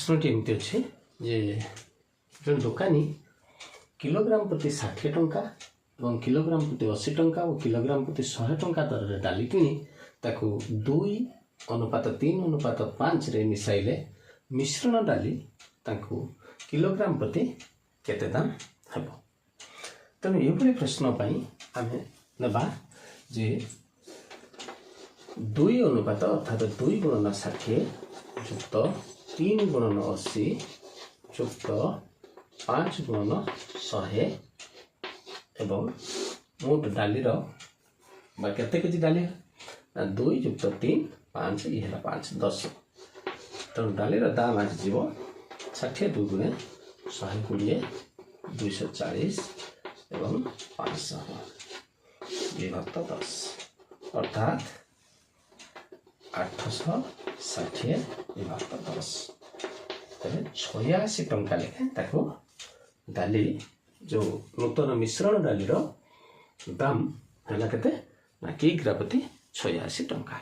प्रश्नटी एमती अच्छे जे जो दुकानी किलोग्राम प्रति 60 टंका और किलोग्राम प्रति 80 टंका और किलोग्राम प्रति 100 टंका दर में डाली किनी ताकू 2:3:5 रे मिसाइले मिश्रण डाली ताकू किलोग्राम प्रति केते दाम हेबो। तेणु ये प्रश्न आम ना जे 2 अर्थात 2 गुणन 60 युक्त 3 गुणन 80 युक्त 5 गुणन 100 एवं मोट डालीर केते केजी डाली 2 युक्त 3 5 ये 5 10। तेणु डालीर दाम आज जीव 60 2 गुणे 120 240 एवं 500 विभक्त 10 अर्थात 860 विभक्त 10 तेरे 86 टंका लेखे ताको डाली जो नूतन मिश्रण डाली दाम है किलोग्राम प्रति 86 टंका।